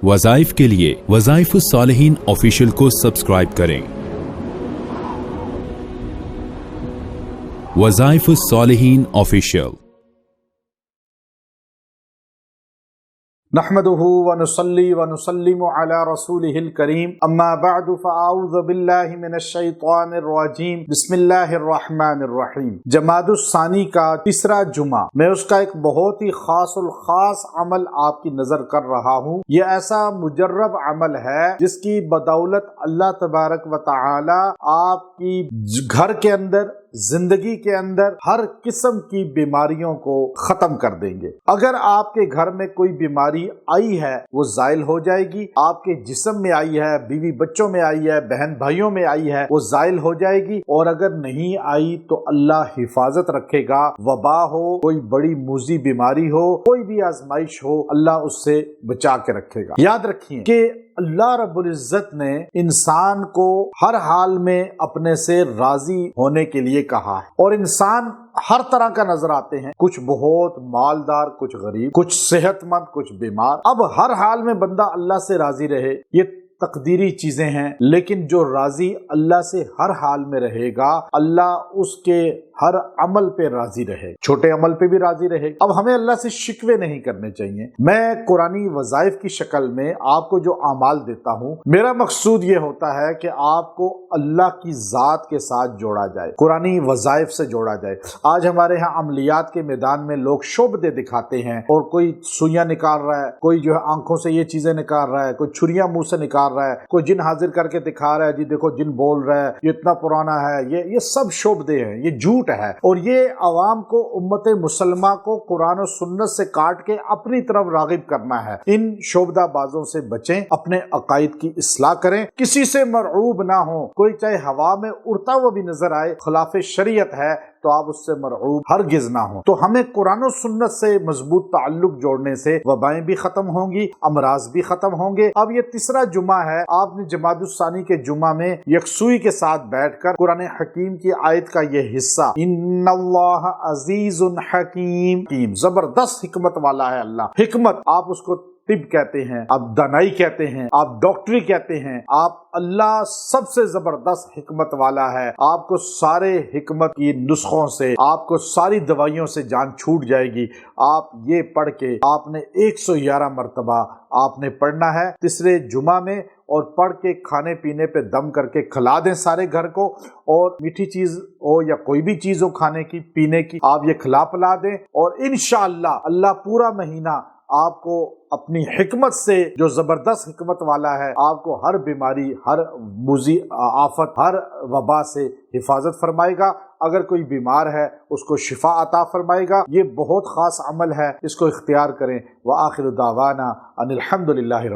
वज़ाइफ के लिए वज़ाइफ़ुस्सालिहीन ऑफिशियल को सब्सक्राइब करें। वज़ाइफ़ुस्सालिहीन ऑफिशियल। नहमदुहु व नुसल्ली व नुसल्लिमु अला रसूलिहिल करीम, अम्मा बअदु फ़अऊज़ु बिल्लाहि मिनश शैतानिर रजीम, बिस्मिल्लाहिर रहमानिर रहीम। जमादुस्सानी का तीसरा जुमा, मैं उसका एक बहुत ही खासुल खास अमल आपकी नजर कर रहा हूँ। ये ऐसा मुजर्रब अमल है जिसकी बदौलत अल्लाह तबारक व तआला आपकी घर के अंदर, जिंदगी के अंदर हर किस्म की बीमारियों को खत्म कर देंगे। अगर आपके घर में कोई बीमारी आई है वो जाइल हो जाएगी। आपके जिस्म में आई है, बीवी बच्चों में आई है, बहन भाइयों में आई है, वो जाइल हो जाएगी। और अगर नहीं आई तो अल्लाह हिफाजत रखेगा। वबा हो, कोई बड़ी मूजी बीमारी हो, कोई भी आजमाइश हो, अल्लाह उससे बचा के रखेगा। याद रखिए कि अल्लाह रब्बुल इज्जत ने इंसान को हर हाल में अपने से राजी होने के लिए कहा है। और इंसान हर तरह का नजर आते हैं, कुछ बहुत मालदार, कुछ गरीब, कुछ सेहतमंद, कुछ बीमार। अब हर हाल में बंदा अल्लाह से राजी रहे ये तकदीरी चीजें हैं, लेकिन जो राजी अल्लाह से हर हाल में रहेगा, अल्लाह उसके हर अमल पे राजी रहे, छोटे अमल पे भी राजी रहे। अब हमें अल्लाह से शिकवे नहीं करने चाहिए। मैं कुरानी वज़ाइफ की शक्ल में आपको जो अमाल देता हूँ, मेरा मकसूद ये होता है कि आपको अल्लाह की जात के साथ जोड़ा जाए, कुरानी वज़ाइफ से जोड़ा जाए। आज हमारे यहाँ अमलियात के मैदान में लोग शोबदे दिखाते हैं, और कोई सुइयां निकाल रहा है, कोई जो है आंखों से ये चीजें निकाल रहा है, कोई छुरियां मुंह से निकाल रहा है, कोई जिन हाजिर करके दिखा रहा है, जी देखो जिन बोल रहा है, ये इतना पुराना है, ये सब शोबदे हैं, ये झूठ है। और ये अवाम को, उम्मत मुसलमा को कुरान और सुन्नत से काट के अपनी तरफ रागिब करना है। इन शोबदा बाजों से बचें, अपने अकायद की इस्लाह करें, किसी से मरऊब ना हो। कोई चाहे हवा में उड़ता हुआ भी नजर आए, खिलाफ शरीयत है तो आप उससे मरऊब हरगिज ना हो। तो हमें कुरान और सुन्नत से मजबूत ताल्लुक जोड़ने से वबाएं भी खत्म होंगी, अमराज भी खत्म होंगे। अब ये तीसरा जुमा है, आपने जमादुस्सानी के जुमा में यकसुई के साथ बैठकर कुरान हकीम की आयत का ये हिस्सा, इन्नल्लाह अजीजुन हकीम, जबरदस्त हिकमत वाला है अल्लाह। हिकमत आप उसको तिब कहते हैं, आप दानाई कहते हैं, आप डॉक्टरी कहते हैं, आप अल्लाह सबसे जबरदस्त हिकमत वाला है। आपको सारे हिकमत की नुस्खों से, आपको सारी दवाइयों से जान छूट जाएगी। आप ये पढ़ के आपने 111 मरतबा आपने पढ़ना है तीसरे जुमा में, और पढ़ के खाने पीने पे दम करके खिला दें सारे घर को। और मीठी चीज हो या कोई भी चीज हो खाने की पीने की, आप ये खिला पिला दें, और इंशाअल्लाह अल्लाह पूरा महीना आपको अपनी हिकमत से, जो जबरदस्त हिकमत वाला है, आपको हर बीमारी, हर मुजी आफत, हर वबा से हिफाजत फरमाएगा। अगर कोई बीमार है उसको शिफा अता फरमाएगा। ये बहुत खास अमल है, इसको इख्तियार करें। व आखिर दावाना अनिल हम्दुलिल्लाहि रब्बिल